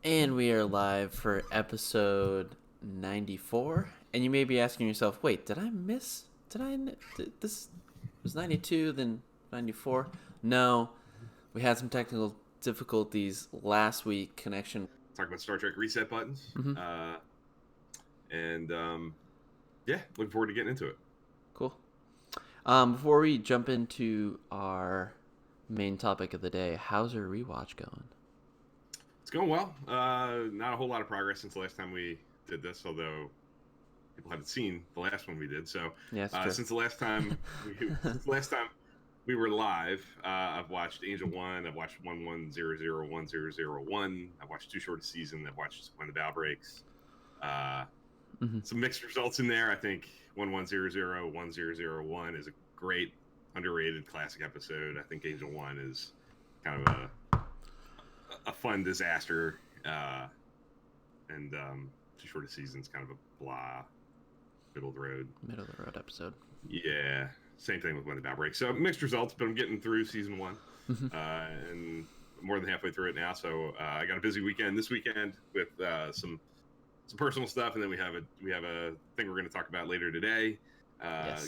And we are live for episode 94. And you may be asking yourself, wait, did I miss? This was 92, then 94? No, we had some technical difficulties last week. Connection. Talk about Star Trek reset buttons. Mm-hmm. And yeah, looking forward to getting into it. Cool. Before we jump into our main topic of the day, how's your rewatch going? It's going well. Not a whole lot of progress since the last time we did this, although people haven't seen the last one we did. So Yeah, it's true. since the last time we were live, I've watched Angel One, I've watched 11001001. I've watched Too Short a Season. I've watched When the Bow Breaks. Some mixed results in there. I think 11001001 is a great underrated classic episode. I think Angel One is kind of a fun disaster, and Too Short a Season's kind of a blah, middle of the road episode. Yeah, same thing with When the Bow Breaks. So mixed results, but I'm getting through season one, and more than halfway through it now. So I got a busy weekend this weekend with some personal stuff, and then we have a thing we're going to talk about later today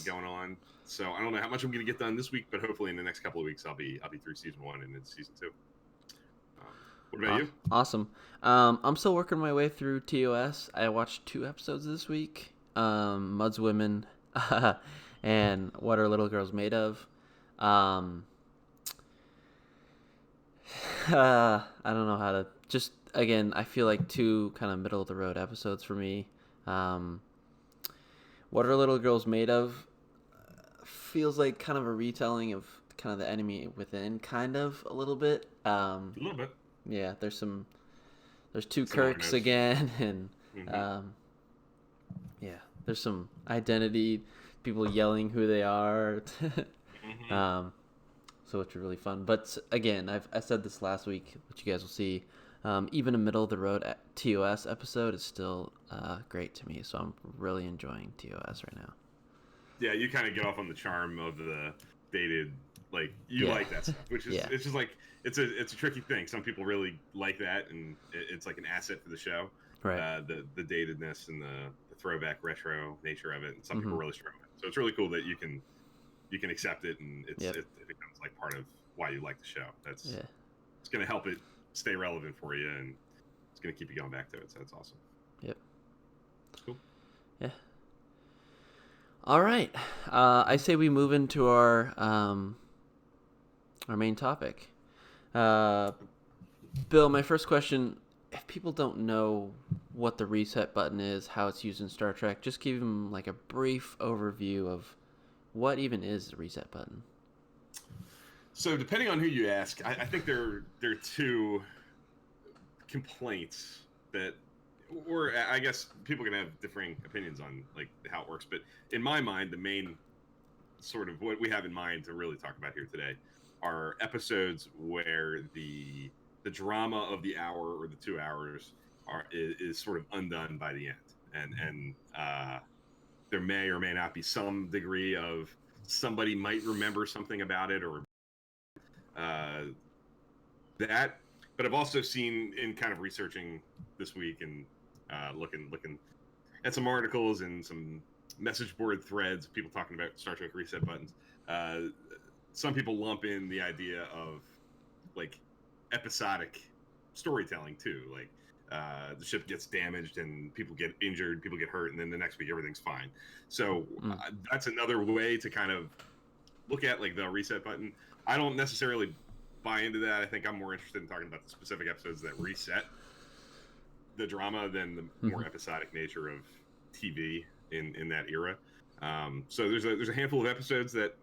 going on. So I don't know how much I'm going to get done this week, but hopefully in the next couple of weeks I'll be through season one and into season two. What about you? Awesome. I'm still working my way through TOS. I watched 2 episodes this week. Mud's Women and What Are Little Girls Made Of. I don't know how to... Just, again, I feel like 2 kind of middle-of-the-road episodes for me. What Are Little Girls Made Of feels like kind of a retelling of kind of The Enemy Within, kind of, a little bit. A little bit. Yeah, there's 2 Kirks again, and yeah, there's some identity, people yelling who they are. So it's really fun. But again, I said this last week, which you guys will see. Even a middle of the road TOS episode is still great to me, so I'm really enjoying TOS right now. Yeah, you kind of get off on the charm of the dated, like like that stuff, which is it's just like it's a tricky thing. Some people really like that, and it's like an asset for the show. Right. The datedness and the throwback retro nature of it, and some people really struggle with it. So it's really cool that you can accept it, and it becomes like part of why you like the show. It's going to help it stay relevant for you, and it's going to keep you going back to it. So that's awesome. Yep. That's cool. Yeah. All right. I say we move into our main topic. Bill, my first question: if people don't know what the reset button is, how it's used in Star Trek, just give them like a brief overview of what even is the reset button. So depending on who you ask, I think there are 2 complaints that, or I guess people can have differing opinions on like how it works. But in my mind, the main sort of what we have in mind to really talk about here today are episodes where the drama of the hour or the 2 hours is sort of undone by the end, and there may or may not be some degree of somebody might remember something about it or that. But I've also seen in kind of researching this week and looking at some articles and some message board threads, people talking about Star Trek reset buttons. Some people lump in the idea of like episodic storytelling too, like the ship gets damaged and people get injured, people get hurt, and then the next week everything's fine. So that's another way to kind of look at like the reset button. I don't necessarily buy into that. I think I'm more interested in talking about the specific episodes that reset the drama than the more episodic nature of TV in that era. So there's a handful of episodes that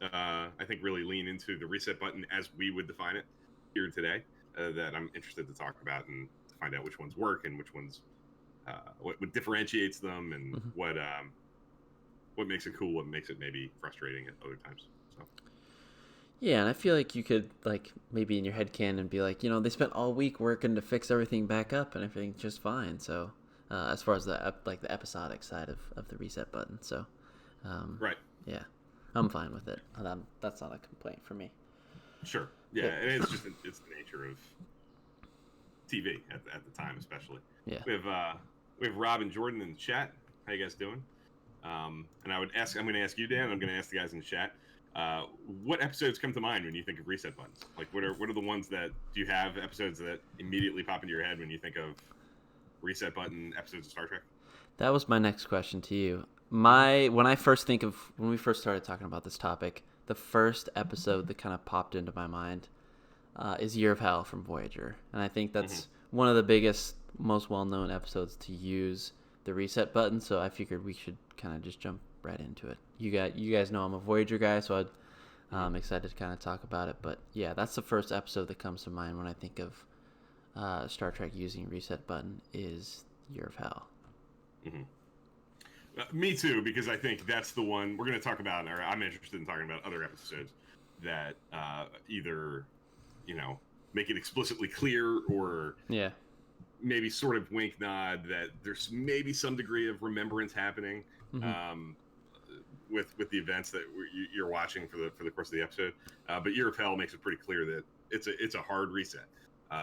I think really lean into the reset button as we would define it here today, that I'm interested to talk about and to find out which ones work and which ones what differentiates them, and what makes it cool, what makes it maybe frustrating at other times. So yeah, and I feel like you could like maybe in your head canon be like, they spent all week working to fix everything back up and everything's just fine. So as far as the episodic side of the reset button, so right, yeah, I'm fine with it. That's not a complaint for me. Sure. Yeah, and it's just it's the nature of TV at the time, especially. Yeah. We have Rob and Jordan in the chat. How you guys doing? And I'm going to ask you, Dan. I'm going to ask the guys in the chat. What episodes come to mind when you think of reset buttons? Like, what are the ones that do you have episodes that immediately pop into your head when you think of reset button episodes of Star Trek? That was my next question to you. When we first started talking about this topic, the first episode that kind of popped into my mind is Year of Hell from Voyager, and I think that's one of the biggest, most well-known episodes to use the reset button. So I figured we should kind of just jump right into it. You guys know I'm a Voyager guy, so I'm excited to kind of talk about it. But yeah, that's the first episode that comes to mind when I think of Star Trek using reset button is Year of Hell. Me too, because I think that's the one we're going to talk about, or I'm interested in talking about other episodes that either, make it explicitly clear or maybe sort of wink nod that there's maybe some degree of remembrance happening with the events that you're watching for the course of the episode. But Year of Hell makes it pretty clear that it's a hard reset.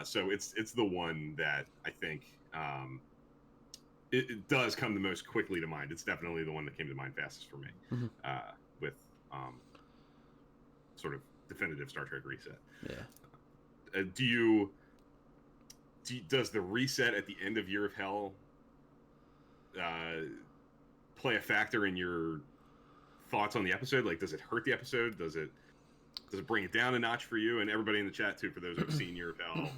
So it's the one that I think it does come the most quickly to mind. It's definitely the one that came to mind fastest for me with sort of definitive Star Trek reset. Yeah. Does the reset at the end of Year of Hell play a factor in your thoughts on the episode? Like, does it hurt the episode? Does it bring it down a notch for you? And everybody in the chat too, for those who have seen Year of Hell,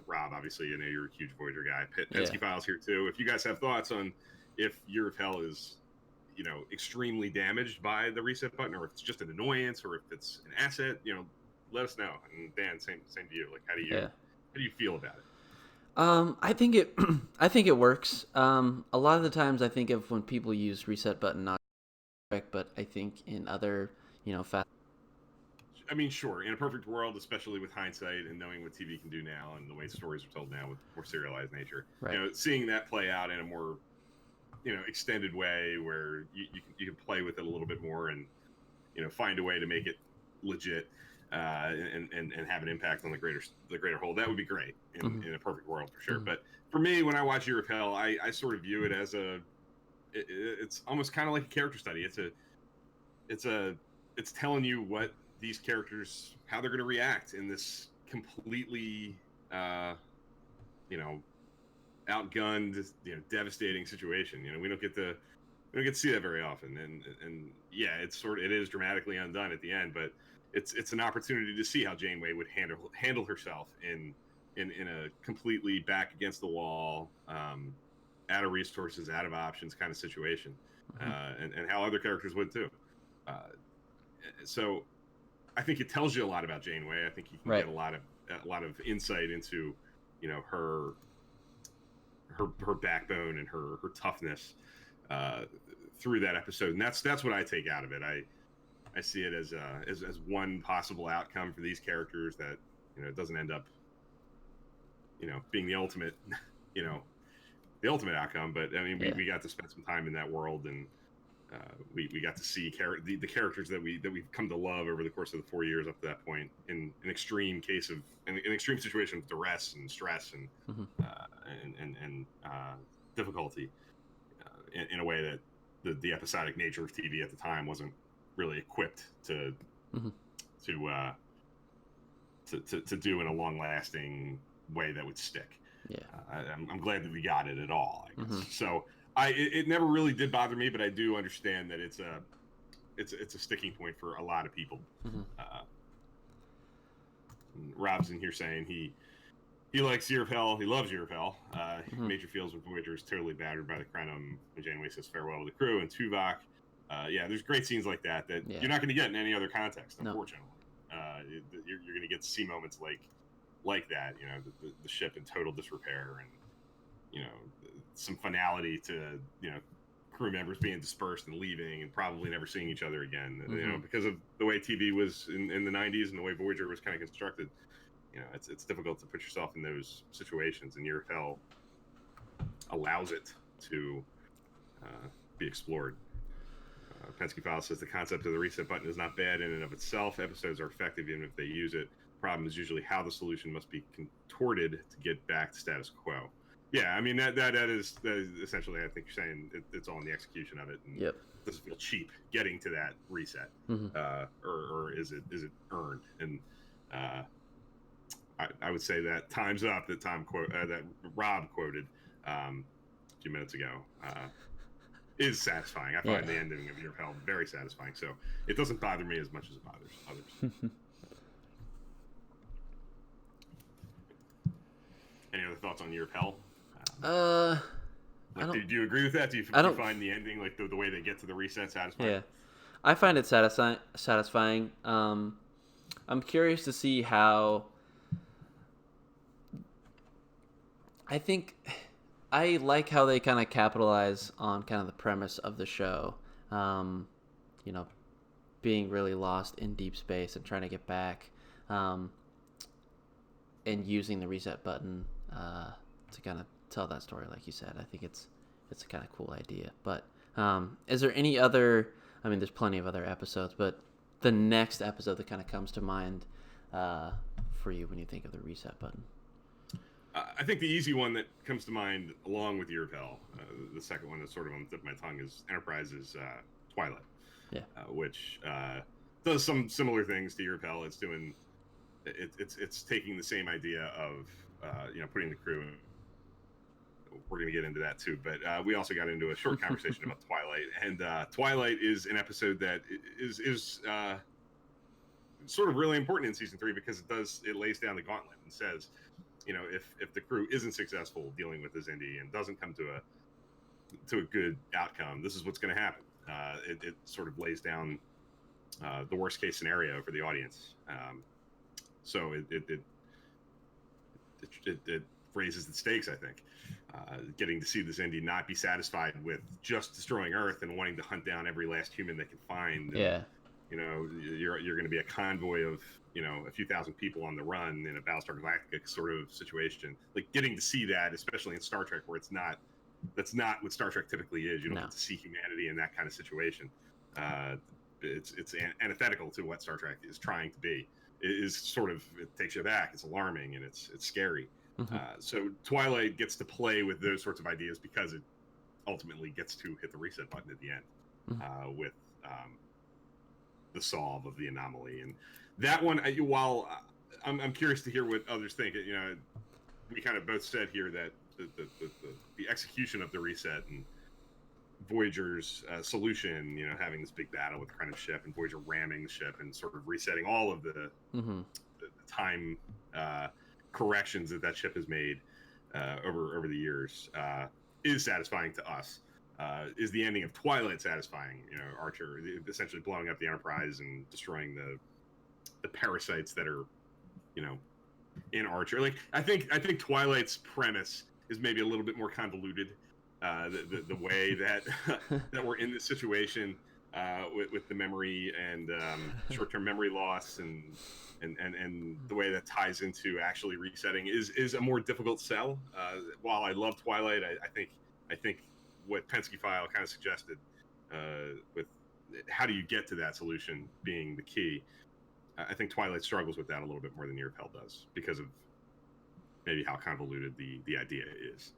Rob, obviously, you're a huge Voyager guy. Pensky Files here too. If you guys have thoughts on if Year of Hell is, extremely damaged by the reset button, or if it's just an annoyance, or if it's an asset, let us know. And Dan, same to you. Like, how do you feel about it? I think it works. A lot of the times I think of when people use reset button, not correct, but I think in other, fast. I mean, sure. In a perfect world, especially with hindsight and knowing what TV can do now and the way stories are told now with more serialized nature, right. Seeing that play out in a more, extended way where you can play with it a little bit more and, find a way to make it legit and have an impact on the greater whole. That would be great in a perfect world for sure. But for me, when I watch Year of Hell, I sort of view it as it's almost kind of like a character study. It's telling you what these characters, how they're going to react in this completely, outgunned, devastating situation. We don't get to see that very often. And yeah, it is dramatically undone at the end, but it's an opportunity to see how Janeway would handle herself in a completely back against the wall, out of resources, out of options kind of situation, and how other characters would too. So I think it tells you a lot about Janeway. I think you can get a lot of insight into, her backbone and her toughness through that episode, and that's what I take out of it. I see it as one possible outcome for these characters that it doesn't end up being the ultimate outcome. But I mean, we got to spend some time in that world, and we got to see the characters that we've come to love over the course of the 4 years up to that point in an extreme situation of duress and stress and difficulty in a way that the episodic nature of TV at the time wasn't really equipped to do in a long-lasting way that would stick. Yeah, I'm glad that we got it at all, I guess. So it never really did bother me, but I do understand that it's a sticking point for a lot of people. Rob's in here saying he likes Year of Hell. He loves Year of Hell. Major feels when Voyager is totally battered by the Krenim when Janeway says farewell to the crew, and Tuvok. There's great scenes like that you're not going to get in any other context, unfortunately. You're going to get to see moments like that. The ship in total disrepair, and some finality to crew members being dispersed and leaving and probably never seeing each other again. Because of the way TV was in the 90s and the way Voyager was kind of constructed. It's difficult to put yourself in those situations, and Year of Hell allows it to be explored. Pensky File says the concept of the reset button is not bad in and of itself. Episodes are effective even if they use it problem is usually how the solution must be contorted to get back to status quo. Yeah, I mean that is essentially, I think you're saying it's all in the execution of it. And Yep. does it feel cheap getting to that reset, or is it earned? And I would say that time's up that that Rob quoted a few minutes ago is satisfying. I find the ending of Year of Hell very satisfying, so it doesn't bother me as much as it bothers others. Any other thoughts on Year of Hell? Do you agree with that? Do you find the ending, like the way they get to the reset, satisfying? Yeah, I find it satisfying. I'm curious to see how. I think I like how they kind of capitalize on kind of the premise of the show. You know, being really lost in deep space and trying to get back, and using the reset button to kind of tell that story, like you said. I think it's a kind of cool idea. But is there any other? I mean, there's plenty of other episodes, but the next episode that kind of comes to mind for you when you think of the reset button? I think the easy one that comes to mind, along with Year of Hell, the second one that's sort of on the tip of my tongue, is Enterprise's Twilight. Yeah. Which does some similar things to Year of Hell. It's doing, it's taking the same idea of putting the crew in. We're going to get into that too, but we also got into a short conversation about Twilight, and Twilight is an episode that is sort of really important in season 3 because it lays down the gauntlet and says, if the crew isn't successful dealing with this Indy and doesn't come to a good outcome, this is what's going to happen. It sort of lays down the worst case scenario for the audience. So it raises the stakes, I think. Getting to see this Indy not be satisfied with just destroying Earth and wanting to hunt down every last human they can find. Yeah. And, you're going to be a convoy of a few thousand people on the run in a Battlestar Galactica sort of situation. Like getting to see that, especially in Star Trek, where that's not what Star Trek typically is. You don't get to see humanity in that kind of situation. It's antithetical to what Star Trek is trying to be. It takes you back. It's alarming and it's scary. Mm-hmm. So Twilight gets to play with those sorts of ideas because it ultimately gets to hit the reset button at the end with the solve of the anomaly. And that one, while I'm curious to hear what others think. We kind of both said here that the execution of the reset and Voyager's solution, having this big battle with Krennic's ship and Voyager ramming the ship and sort of resetting all of the time corrections that ship has made over the years is satisfying to us. Is the ending of Twilight satisfying? Archer essentially blowing up the Enterprise and destroying the parasites that are, in Archer. Like I think Twilight's premise is maybe a little bit more convoluted. The way that we're in this situation with the memory and short-term memory loss and the way that ties into actually resetting is a more difficult sell. While I love Twilight, I think what Pensky File kind of suggested with how do you get to that solution being the key. I think Twilight struggles with that a little bit more than Year of Hell does because of maybe how convoluted the idea is.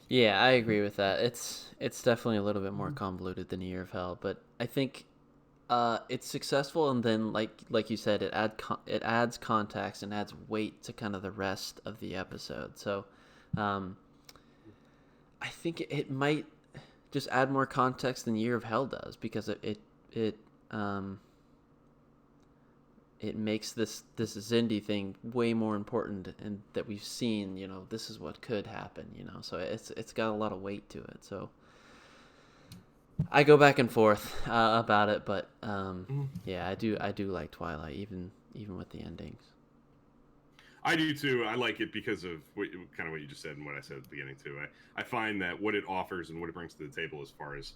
Yeah, I agree with that. It's definitely a little bit more convoluted than Year of Hell, but I think it's successful, and then like you said, it adds context and adds weight to kind of the rest of the episode. So I think it might just add more context than Year of Hell does because it makes this Xindi thing way more important, and that we've seen, this is what could happen, so it's got a lot of weight to it. So I go back and forth about it, but yeah, I do like Twilight, even with the endings. I do too. I like it because of what you just said and what I said at the beginning too. I find that what it offers and what it brings to the table as far as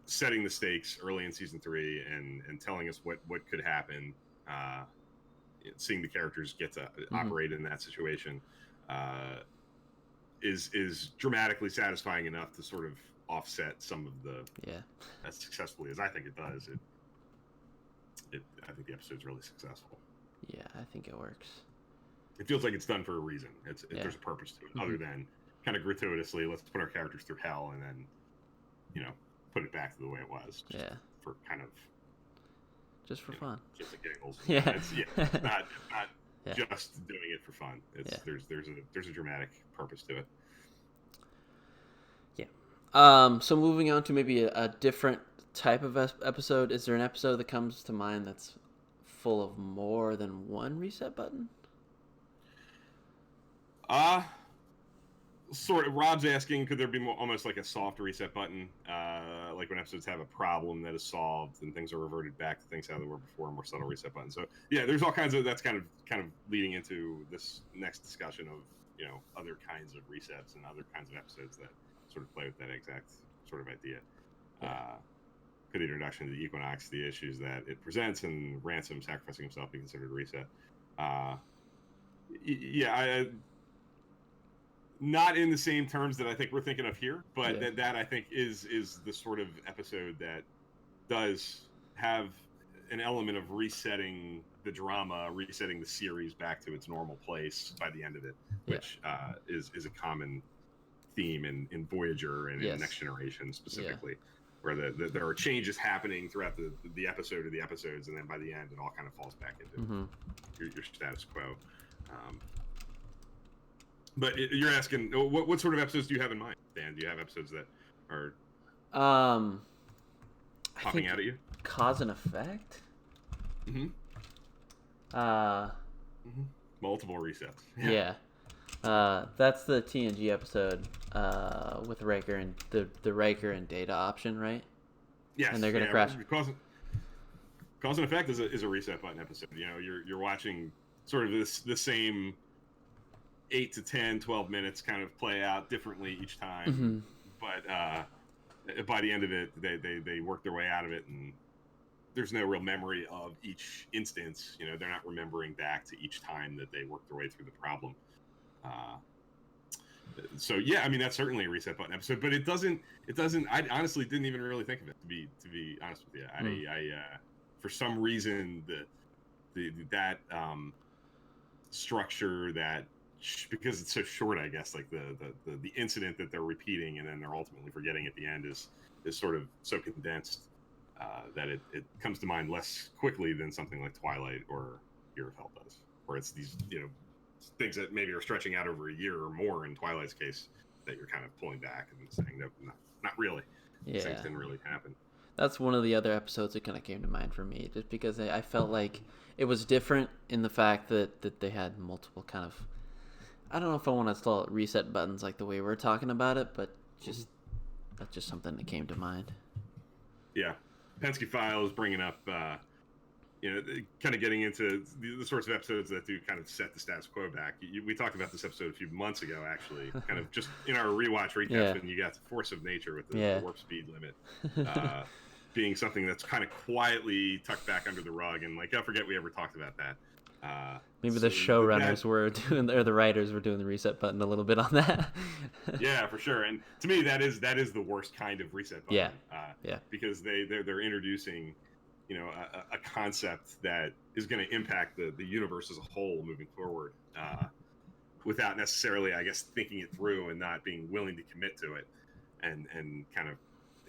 setting the stakes early in season 3 and telling us what could happen, seeing the characters get to operate in that situation is dramatically satisfying enough to sort of offset some of the as successfully as I think it does. I think the episode's really successful. Yeah, I think it works. It feels like it's done for a reason. There's a purpose to it, Mhm. other than kind of gratuitously, let's put our characters through hell and then, put it back to the way it was. Yeah. For kind of just for fun. Just the giggles. Yeah. It's not Yeah. just doing it for fun. There's a dramatic purpose to it. Yeah. So moving on to maybe a different type of episode. Is there an episode that comes to mind that's full of more than one reset button? Sort of. Rob's asking, could there be almost like a soft reset button, like when episodes have a problem that is solved and things are reverted back to things how they were before, a more subtle reset button. So yeah, there's all kinds of that's kind of leading into this next discussion of other kinds of resets and other kinds of episodes that sort of play with that exact sort of idea. Could the introduction to the Equinox, the issues that it presents, and Ransom sacrificing himself be considered a reset? Not in the same terms that I think we're thinking of here, but that I think is the sort of episode that does have an element of resetting the drama, resetting the series back to its normal place by the end of it, which is a common theme in Voyager and in Next Generation specifically, where there are changes happening throughout the episode or the episodes, and then by the end it all kind of falls back into your status quo. But you're asking, what sort of episodes do you have in mind, Dan? Do you have episodes that are popping out at you? Cause and Effect? Multiple resets. Yeah. That's the TNG episode with Riker and the Riker and Data option, right? Yes. And they're gonna crash. Cause and Effect is a reset button episode. You're watching sort of the same 8 to 10, 12 minutes kind of play out differently each time. But by the end of it, they work their way out of it, and there's no real memory of each instance. They're not remembering back to each time that they worked their way through the problem. So yeah, I mean, that's certainly a reset button episode, but it doesn't. I honestly didn't even really think of it, to be honest with you. I for some reason that structure, that because it's so short, I guess, like the incident that they're repeating and then they're ultimately forgetting at the end is sort of so condensed that it comes to mind less quickly than something like Twilight or Year of Hell does, where it's these things that maybe are stretching out over a year or more in Twilight's case that you're kind of pulling back and saying no, not really. Things didn't really happen. That's one of the other episodes that kind of came to mind for me, just because I felt like it was different in the fact that they had multiple kind of, I don't know if I want to call it reset buttons like the way we're talking about it, but that's just something that came to mind. Yeah. Penske Files bringing up, kind of getting into the sorts of episodes that do kind of set the status quo back. We talked about this episode a few months ago, actually, kind of just in our rewatch recaps when you got the force of nature with the warp speed limit being something that's kind of quietly tucked back under the rug. And I forget we ever talked about that. Maybe the showrunners were doing, or the writers were doing the reset button a little bit on that. Yeah, for sure. And to me, that is the worst kind of reset button. Because they're introducing, a concept that is going to impact the universe as a whole moving forward, without necessarily, I guess, thinking it through and not being willing to commit to it, and kind of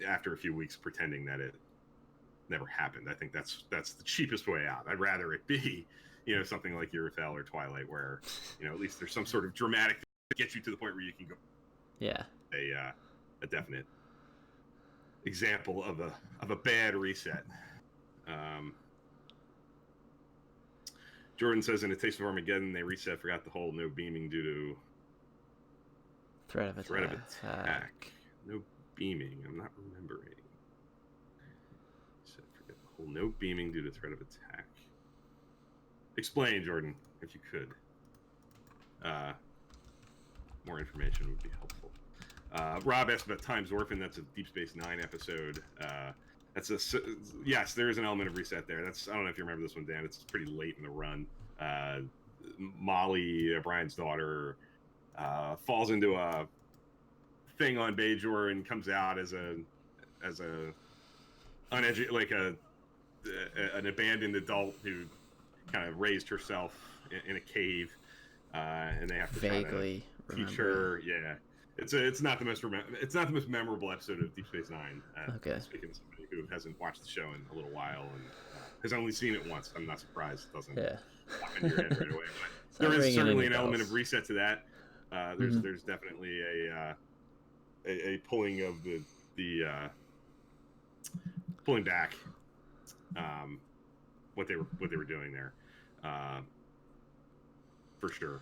after a few weeks pretending that it never happened. I think that's the cheapest way out. I'd rather it be something like Year of Hell or Twilight, where at least there's some sort of dramatic that gets you to the point where you can go a definite example of a bad reset. Jordan says in A Taste of Armageddon they forgot the whole no beaming due to threat of attack. No beaming, I'm not remembering. Forget the whole no beaming due to threat of attack. Explain, Jordan, if you could. More information would be helpful. Rob asked about Time's Orphan. That's a Deep Space Nine episode. Yes, there is an element of reset there. I don't know if you remember this one, Dan. It's pretty late in the run. Molly, Brian's daughter, falls into a thing on Bajor and comes out as a an abandoned adult who kind of raised herself in a cave, and they have to vaguely teach her. Yeah, it's not the most memorable episode of Deep Space Nine. Okay. Speaking of somebody who hasn't watched the show in a little while and has only seen it once, I'm not surprised it doesn't pop into your head right away. But there is certainly an element of reset to that. There's definitely a pulling of the pulling back what they were doing there, for sure.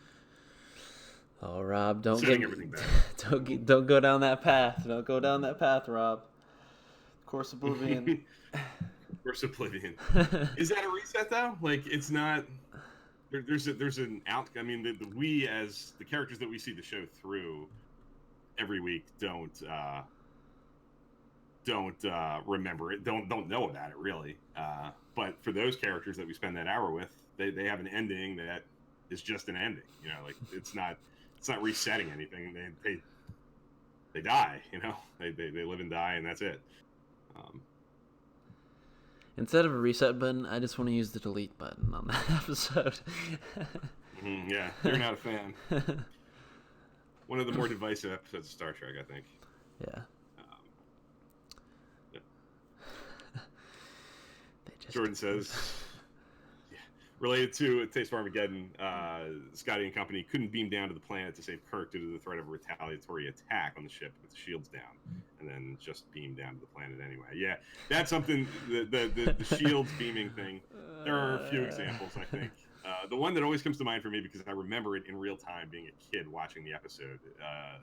Oh, Rob, don't go down that path. Don't go down that path, Rob. Course Oblivion. Course Oblivion. Is that a reset though? Like, it's not. There's an out. I mean, we as the characters that we see the show through every week don't remember it. Don't know about it really. But for those characters that we spend that hour with, they have an ending that is just an ending. You know, like it's not resetting anything. They die. You know, they live and die, and that's it. Instead of a reset button, I just want to use the delete button on that episode. Yeah, you're not a fan. One of the more divisive episodes of Star Trek, I think. Yeah. Jordan says, related to Taste of Armageddon, Scotty and company couldn't beam down to the planet to save Kirk due to the threat of a retaliatory attack on the ship with the shields down, and then just beamed down to the planet anyway. Yeah, that's something, the shields beaming thing. There are a few examples, I think. The one that always comes to mind for me, because I remember it in real time being a kid watching the episode,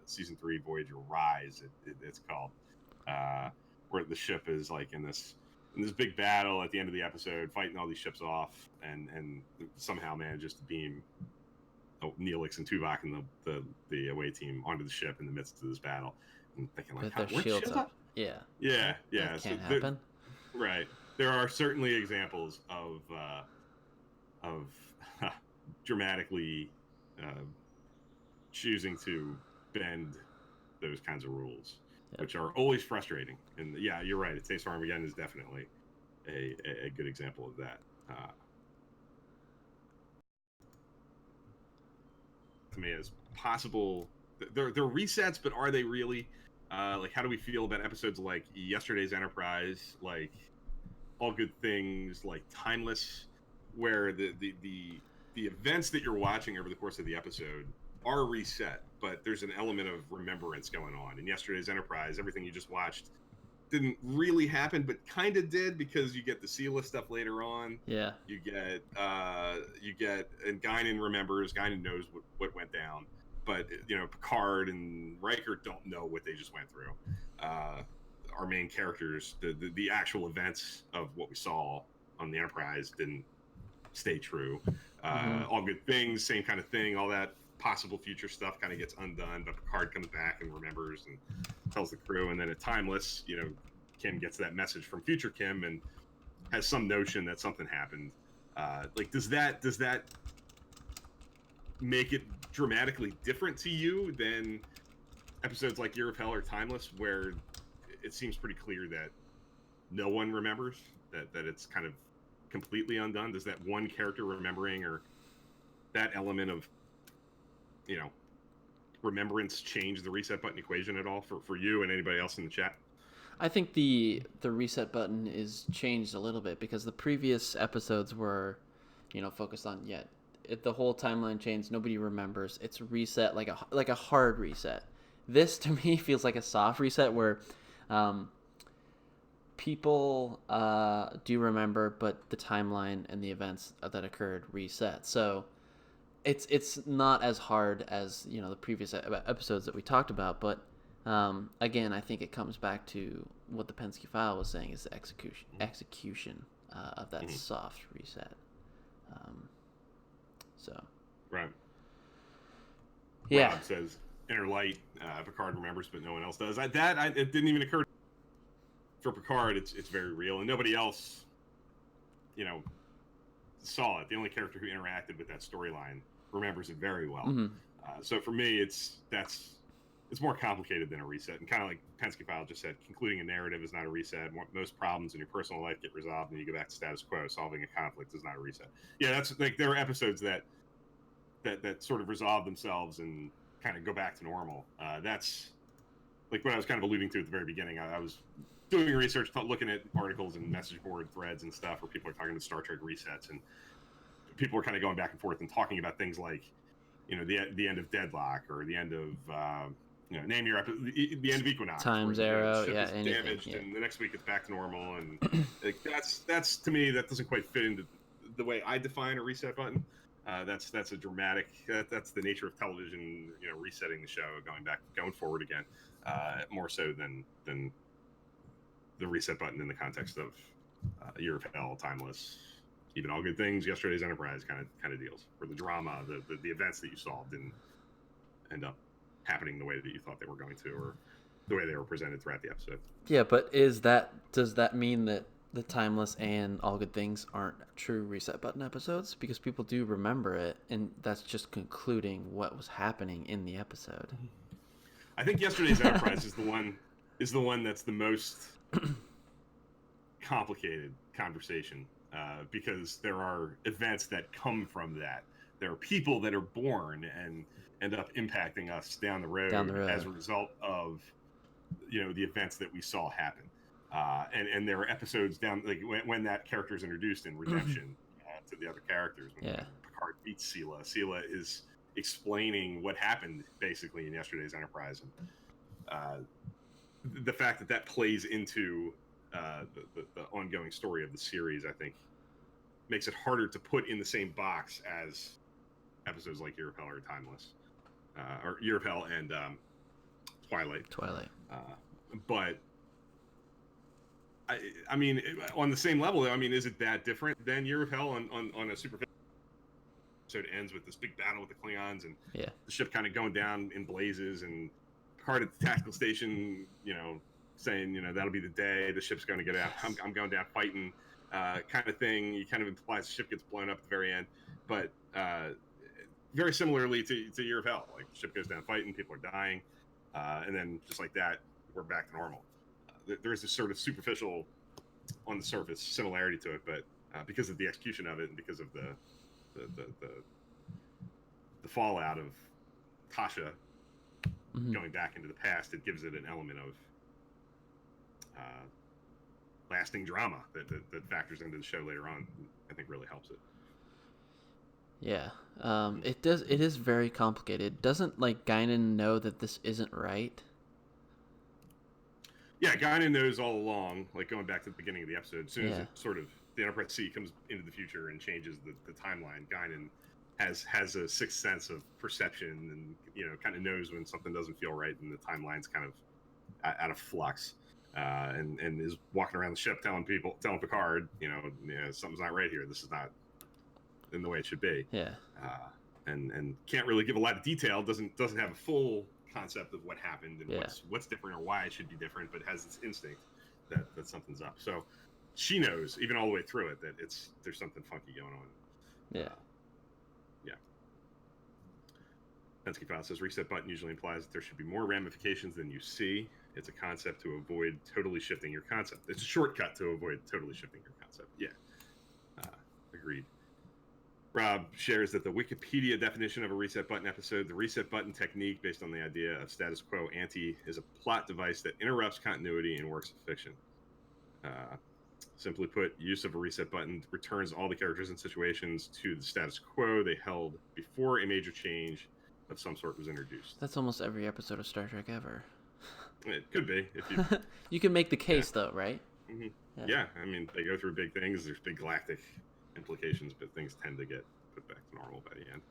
Season 3, Voyager Rise, it's called, where the ship is like in this big battle at the end of the episode, fighting all these ships off, and somehow manages to beam Neelix and Tuvok and the away team onto the ship in the midst of this battle. And thinking, like, with their shields up. Yeah. That can't happen. Right. There are certainly examples of dramatically choosing to bend those kinds of rules. Yep. Which are always frustrating. And yeah, you're right. Taste of Armageddon is definitely a good example of that. To me, as possible, they're resets, but are they really? Like, how do we feel about episodes like Yesterday's Enterprise, like All Good Things, like Timeless, where the events that you're watching over the course of the episode are reset, but there's an element of remembrance going on. In Yesterday's Enterprise, everything you just watched didn't really happen, but kind of did, because you get the Sela stuff later on. Yeah. You get, and Guinan remembers. Guinan knows what went down, but you know, Picard and Riker don't know what they just went through. Our main characters, the actual events of what we saw on the Enterprise didn't stay true. All Good Things, same kind of thing. All that possible future stuff kind of gets undone, but Picard comes back and remembers and tells the crew. And then at Timeless, you know, Kim gets that message from future Kim and has some notion that something happened. Like, does that make it dramatically different to you than episodes like Year of Hell or Timeless, where it seems pretty clear that no one remembers, that it's kind of completely undone? Does that one character remembering, or that element of, you know, remembrance change the reset button equation at all for you and anybody else in the chat? I think the reset button is changed a little bit, because the previous episodes were, you know, focused on the whole timeline change. Nobody remembers. It's reset like a hard reset. This to me feels like a soft reset where people do remember, but the timeline and the events that occurred reset. So it's not as hard as, you know, the previous episodes that we talked about, but again, I think it comes back to what the Pensky file was saying, is the execution of that soft reset. So right. Yeah. Rob says Inner Light, Picard remembers, but no one else does. It didn't even occur for Picard. It's very real, and nobody else, you know, saw it. The only character who interacted with that storyline remembers it very well. So for me, that's it's more complicated than a reset. And kind of like Penske File just said, concluding a narrative is not a reset. Most problems in your personal life get resolved and you go back to status quo. Solving a conflict is not a reset. Yeah, that's like there are episodes that sort of resolve themselves and kind of go back to normal. That's like what I was kind of alluding to at the very beginning. I was doing research, looking at articles and message board threads and stuff where people are talking about Star Trek resets, and people are kind of going back and forth and talking about things like, the end of Deadlock, or the end of name your the end of Equinox, Time's Arrow, yeah, anything, damaged, yeah. and the next week it's back to normal, and like that's to me, that doesn't quite fit into the way I define a reset button. That's a dramatic. That's the nature of television. Resetting the show, going forward again, more so than the reset button in the context of Year of Hell, Timeless, even All Good Things, Yesterday's Enterprise kind of deals, where the drama, the events that you solved didn't end up happening the way that you thought they were going to, or the way they were presented throughout the episode. Yeah, but does that mean that the Timeless and All Good Things aren't true reset button episodes? Because people do remember it, and that's just concluding what was happening in the episode. I think Yesterday's Enterprise is the one that's the most complicated conversation, because there are events that come from that. There are people that are born and end up impacting us down the road as a result of the events that we saw happen. And there are episodes down, like when that character is introduced in Redemption to the other characters. When Picard beats Sela. Sela is explaining what happened basically in Yesterday's Enterprise, and the fact that plays into the ongoing story of the series, I think, makes it harder to put in the same box as episodes like Year of Hell or Timeless, or Year of Hell and Twilight. But I mean, on the same level, I mean, is it that different than Year of Hell on a superficial? So it ends with this big battle with the Klingons, and the ship kind of going down in blazes, and Picard at the tactical station, saying, that'll be the day the ship's going to get out. I'm going down fighting, kind of thing. He kind of implies the ship gets blown up at the very end, but very similarly to Year of Hell, like the ship goes down fighting, people are dying, and then just like that, we're back to normal. There's this sort of superficial, on the surface, similarity to it, but because of the execution of it and because of the fallout of Tasha going back into the past, it gives it an element of lasting drama that factors into the show later on. I think really helps it. Yeah, it does. It is very complicated. Doesn't Guinan know that this isn't right? Yeah, Guinan knows all along. Like going back to the beginning of the episode, as soon as it sort of the Enterprise C comes into the future and changes the timeline, Guinan has a sixth sense of perception, and kind of knows when something doesn't feel right and the timeline's kind of out of flux, and is walking around the ship telling Picard, something's not right here. This is not in the way it should be. Yeah. And can't really give a lot of detail. Doesn't have a full concept of what happened and what's different or why it should be different, but has this instinct that something's up. So she knows even all the way through it that there's something funky going on. Yeah. Penske File says reset button usually implies that there should be more ramifications than you see. It's a concept to avoid totally shifting your concept. It's a shortcut to avoid totally shifting your concept. Yeah. Agreed. Rob shares that the Wikipedia definition of a reset button episode, the reset button technique based on the idea of status quo ante, is a plot device that interrupts continuity in works of fiction. Simply put, use of a reset button returns all the characters and situations to the status quo they held before a major change of some sort was introduced. That's almost every episode of Star Trek ever. It could be. If you you can make the case, though, right? Mm-hmm. Yeah, I mean, they go through big things. There's big galactic implications, but things tend to get put back to normal by the end.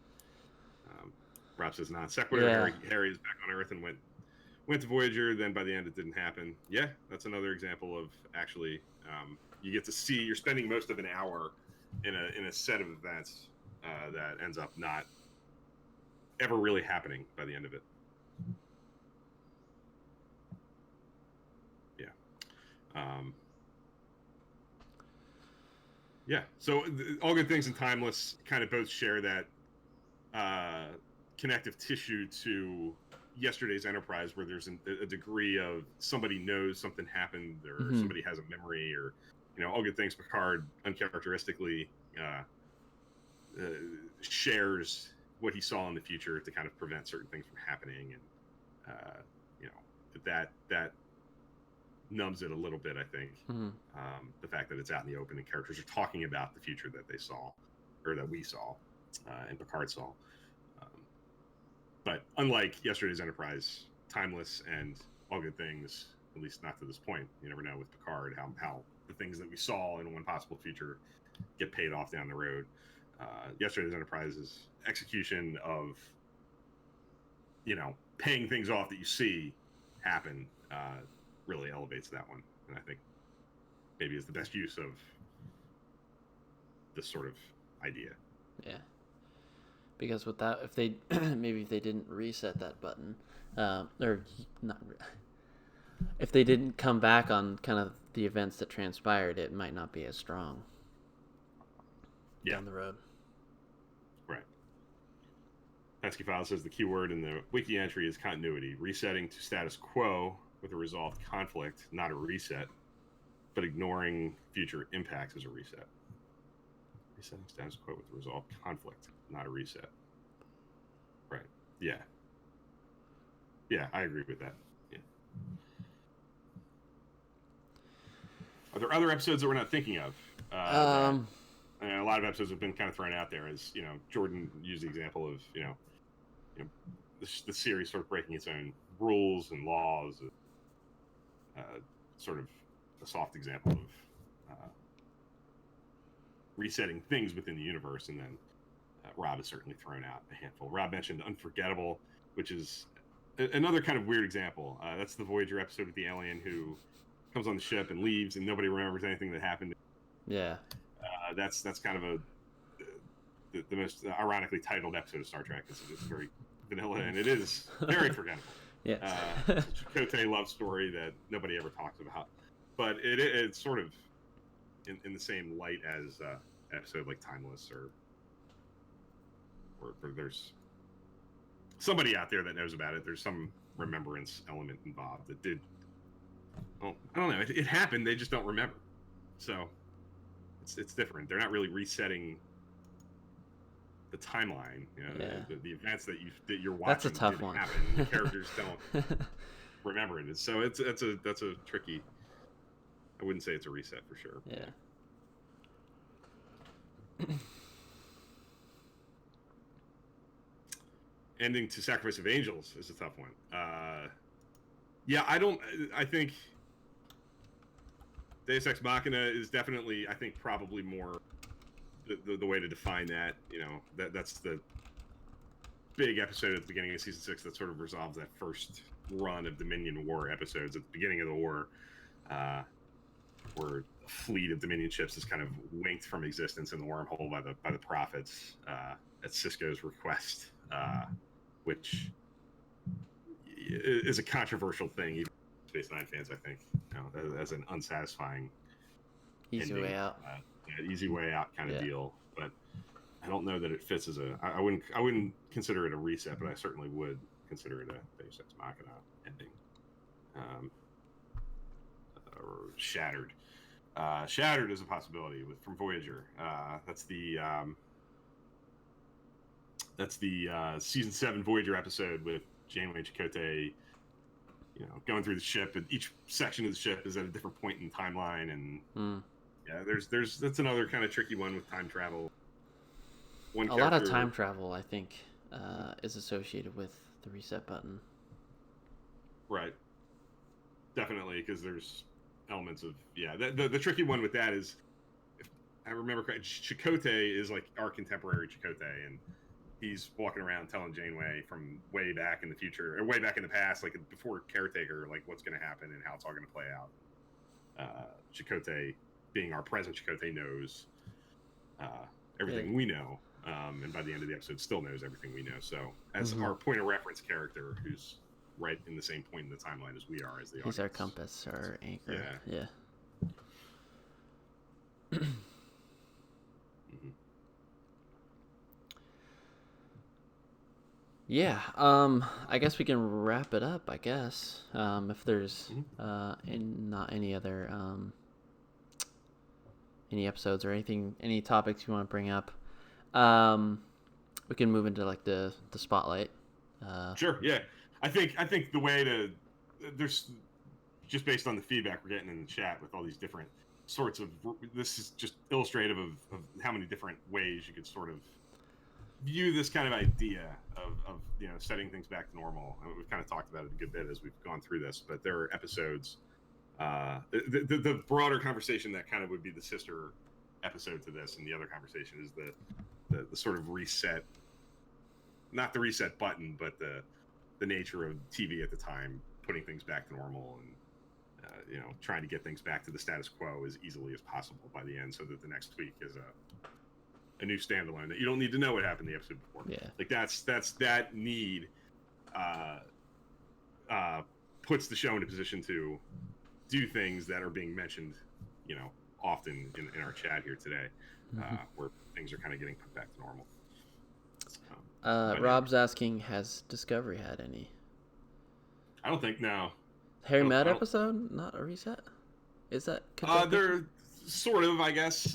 Rob says non sequitur. Yeah. Harry is back on Earth and went to Voyager. Then by the end, it didn't happen. Yeah, that's another example of actually you get to see. You're spending most of an hour in a set of events that ends up not ever really happening by the end of it. So All Good Things and Timeless kind of both share that connective tissue to yesterday's Enterprise, where there's a degree of somebody knows something happened, or Mhm. somebody has a memory, or all good things. Picard uncharacteristically shares what he saw in the future to kind of prevent certain things from happening, and that numbs it a little bit, I think. Mhm. The fact that it's out in the open and characters are talking about the future that they saw, or that we saw, and Picard saw. But unlike yesterday's Enterprise, timeless and all good things, at least not to this point. You never know with Picard how the things that we saw in one possible future get paid off down the road. Yesterday's Enterprise's execution of paying things off that you see happen really elevates that one, and I think maybe is the best use of this sort of idea. Yeah. Because without, if they maybe if they didn't reset that button, or not, if they didn't come back on kind of the events that transpired, it might not be as strong. Down the road. Right. Pesky File says the keyword in the wiki entry is continuity, resetting to status quo with a resolved conflict, not a reset, but ignoring future impacts as a reset. Resetting status quo with a resolved conflict, not a reset. Right. Yeah. Yeah, I agree with that. Yeah. Are there other episodes that we're not thinking of? A lot of episodes have been kind of thrown out there, as Jordan used the example of the series sort of breaking its own rules and laws. Sort of a soft example of resetting things within the universe, and then Rob has certainly thrown out a handful. Rob mentioned Unforgettable, which is another kind of weird example. That's the Voyager episode with the alien who comes on the ship and leaves, and nobody remembers anything that happened. Yeah. That's kind of the most ironically titled episode of Star Trek. It's very vanilla, and it is very forgettable. Yeah. It's a Chakotay love story that nobody ever talks about, but it's sort of in the same light as an episode like Timeless, or there's somebody out there that knows about it. There's some remembrance element involved that did. Well, I don't know. It happened. They just don't remember. So it's different. They're not really resetting the timeline. The events that you're watching. That's a tough one. Happen. The characters don't remember it. So that's a tricky. I wouldn't say it's a reset for sure. Yeah. Ending to Sacrifice of Angels is a tough one. I think Deus Ex Machina is definitely, I think, probably more the way to define that. That's the big episode at the beginning of season 6 that sort of resolves that first run of Dominion War episodes at the beginning of the war, where a fleet of Dominion ships is kind of winked from existence in the wormhole by the prophets at Sisko's request, which is a controversial thing, even Space Nine fans, I think, as an unsatisfying easy ending. way out. Easy way out kind of deal. But I don't know that it fits as I wouldn't consider it a reset, but I certainly would consider it a Deus Ex Machina ending. Or Shattered. Shattered is a possibility from Voyager. That's the season 7 Voyager episode with Janeway and Chakotay, going through the ship, and each section of the ship is at a different point in the timeline, and that's another kind of tricky one with time travel. A lot of time travel, I think, is associated with the reset button. Right. Definitely, because there's elements of the tricky one with that is, if I remember correctly, Chakotay is like our contemporary Chakotay, and he's walking around telling Janeway from way back in the future, or way back in the past, like before Caretaker, like what's going to happen and how it's all going to play out. Chakotay, being our present Chakotay, knows everything we know, and by the end of the episode still knows everything we know. So as our point of reference character, who's right in the same point in the timeline as we are, as the audience. He's our compass, our anchor. Yeah. Yeah, I guess we can wrap it up. I guess if there's not any other any episodes or anything, any topics you want to bring up, we can move into like the spotlight. Sure. Yeah. I think the way to there's just based on the feedback we're getting in the chat with all these different sorts of this is just illustrative of how many different ways you could sort of view this kind of idea of setting things back to normal. I mean, we've kind of talked about it a good bit as we've gone through this, but there are episodes. The broader conversation that kind of would be the sister episode to this, and the other conversation is the sort of reset, not the reset button, but the nature of TV at the time, putting things back to normal and trying to get things back to the status quo as easily as possible by the end, so that the next week is a new standalone that you don't need to know what happened the episode before. Yeah, like that's that need puts the show in a position to do things that are being mentioned, often in our chat here today, where things are kind of getting put back to normal. Rob's asking, has Discovery had any? I don't think no. Harry Met episode, not a reset? Is that? They're sort of, I guess,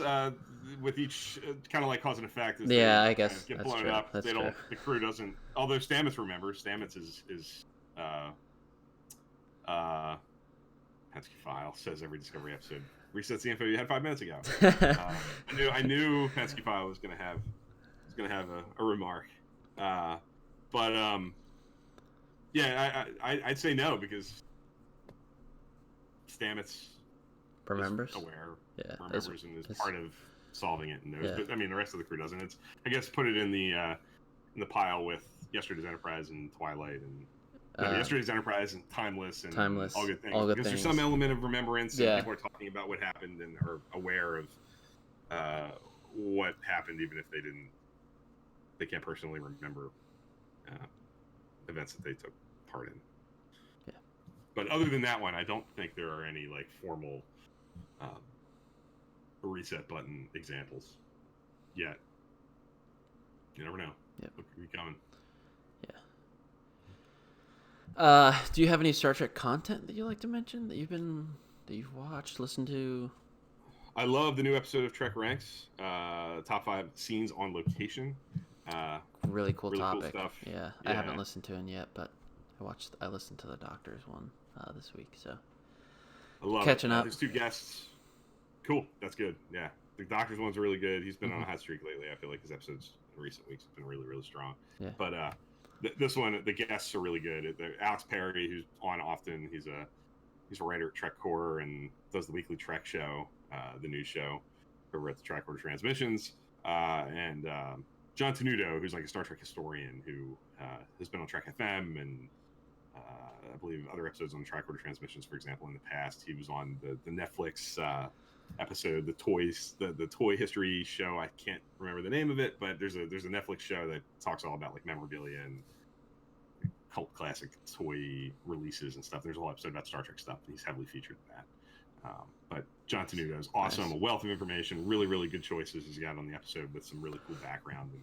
with each kind of like cause and effect. As yeah, they I guess get that's blown true. up. That's they true. don't. The crew doesn't. Although Stamets remembers. Stamets is Pensky File says every Discovery episode resets the info you had 5 minutes ago. I knew Pensky File was gonna have a remark, but yeah, I'd say no because Stamets remembers, is aware, yeah, remembers, and is part of solving it and knows. Yeah. But I mean, the rest of the crew doesn't. It's, I guess, put it in the pile with Yesterday's Enterprise and Twilight and Yesterday's Enterprise and Timeless and All Good Things. Because there's some element of remembrance. And people are talking about what happened and are aware of what happened, even if they can't personally remember events that they took part in. Yeah. But other than that one, I don't think there are any like formal reset button examples yet. You never know. Yep. What could be coming? Yeah. Do you have any Star Trek content that you like to mention that you've watched, listened to? I love the new episode of Trek Ranks. Top 5 scenes on location. Really cool topic. Cool stuff. Yeah, I haven't listened to it yet, but I listened to the Doctor's one this week, so I love catching up. There's 2 guests. Cool, that's good. Yeah, the Doctor's one's really good. He's been on a hot streak lately. I feel like his episodes in recent weeks have been really, really strong. Yeah. But this one, the guests are really good. Alex Perry, who's on often, he's a writer at Trek Core and does the weekly Trek show, the news show over at the Trek Core Transmissions, and John Tenuto, who's like a Star Trek historian who has been on Trek FM and I believe other episodes on Trek Core Transmissions, for example, in the past. He was on the Netflix episode, the toy history show. I can't remember the name of it, but there's a Netflix show that talks all about like memorabilia and cult classic toy releases and stuff. There's a whole episode about Star Trek stuff, and he's heavily featured in that. But John Tenuto is awesome, a wealth of information, really, really good choices he's got on the episode with some really cool background and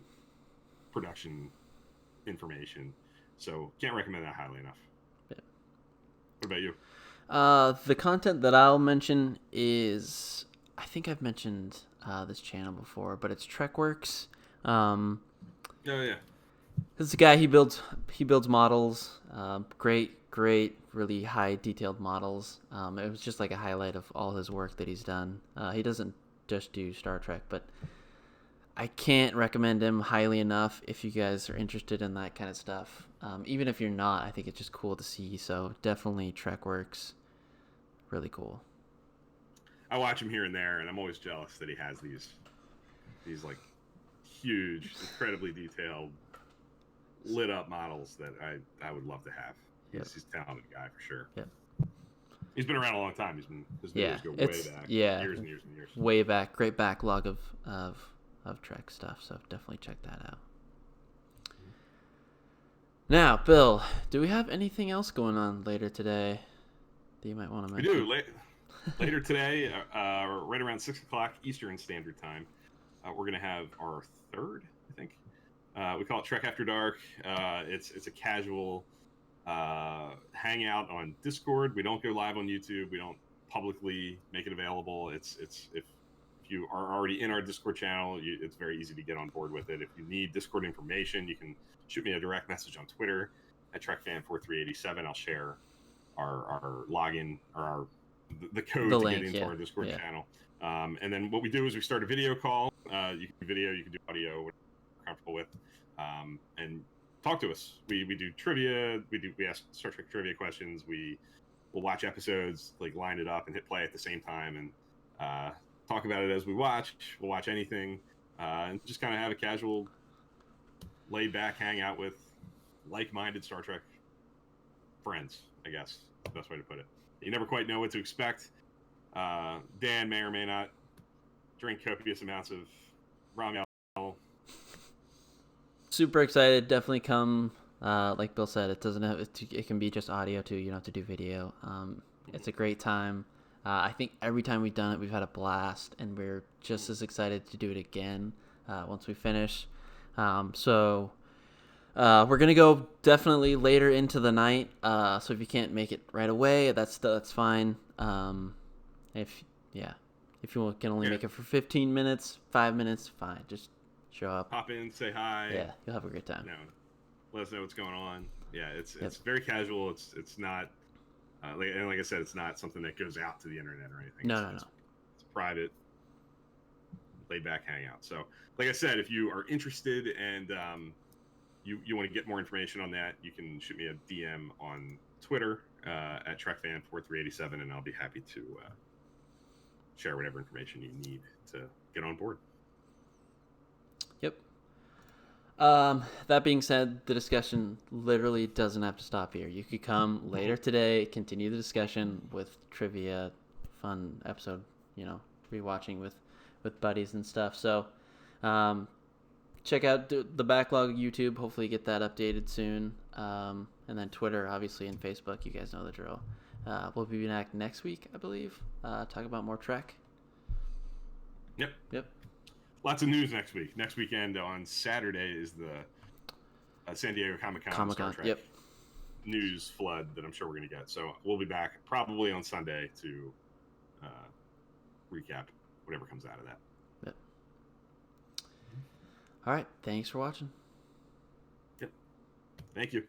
production information. So can't recommend that highly enough. Yeah. What about you? The content that I'll mention is, I think I've mentioned this channel before, but it's TrekWorks. Oh yeah. This is a guy, he builds models, great, really high detailed models. It was just like a highlight of all his work that he's done. He doesn't just do Star Trek, but I can't recommend him highly enough if you guys are interested in that kind of stuff. Even if you're not, I think it's just cool to see. So definitely TrekWorks, really cool. I watch him here and there, and I'm always jealous that he has these like huge, incredibly detailed, lit up models that I would love to have. He's a talented guy for sure. Yep. He's been around a long time. His videos go way back. Yeah. Years and years and years. Way back. Great backlog of Trek stuff, so definitely check that out. Now, Bill, do we have anything else going on later today that you might want to mention? We do. Later today, right around 6 o'clock Eastern Standard Time, we're going to have our third, I think, We call it Trek After Dark. It's a casual hangout on Discord. We don't go live on YouTube. We don't publicly make it available. It's if you are already in our Discord channel, it's very easy to get on board with it. If you need Discord information, you can shoot me a direct message on Twitter at TrekFan4387. I'll share our login or the code The to link, get into yeah. our Discord Yeah. channel. And then what we do is we start a video call. You can do video, you can do audio, whatever you're comfortable with, and talk to us. We do trivia. We ask Star Trek trivia questions. We'll watch episodes, like line it up and hit play at the same time, and talk about it as we watch. We'll watch anything, and just kind of have a casual, laid back hangout with like-minded Star Trek friends, I guess the best way to put it. You never quite know what to expect. Dan may or may not drink copious amounts of rum alcohol. Super excited. Definitely come. Like Bill said, it doesn't have. It can be just audio too. You don't have to do video. It's a great time. I think every time we've done it, we've had a blast, and we're just as excited to do it again once we finish. So we're gonna go definitely later into the night. So if you can't make it right away, that's fine. If you can only make it for 15 minutes, 5 minutes, fine. Just show up. Pop in, say hi. Yeah, you'll have a great time. Let us know what's going on. Yeah, it's very casual. It's not like I said, it's not something that goes out to the internet or anything. No. It's private, laid back hangout. So, like I said, if you are interested and you want to get more information on that, you can shoot me a DM on Twitter at TrekFan4387, and I'll be happy to share whatever information you need to get on board. Yep. That being said, the discussion literally doesn't have to stop here. You could come later today, continue the discussion with trivia, fun episode, rewatching with buddies and stuff. So, check out the backlog YouTube. Hopefully get that updated soon. And then Twitter, obviously, and Facebook. You guys know the drill. We'll be back next week, I believe. Talk about more Trek. Yep. Lots of news next week. Next weekend on Saturday is the San Diego Comic-Con Star Trek news flood that I'm sure we're going to get. So we'll be back probably on Sunday to recap whatever comes out of that. Yep. All right. Thanks for watching. Yep. Thank you.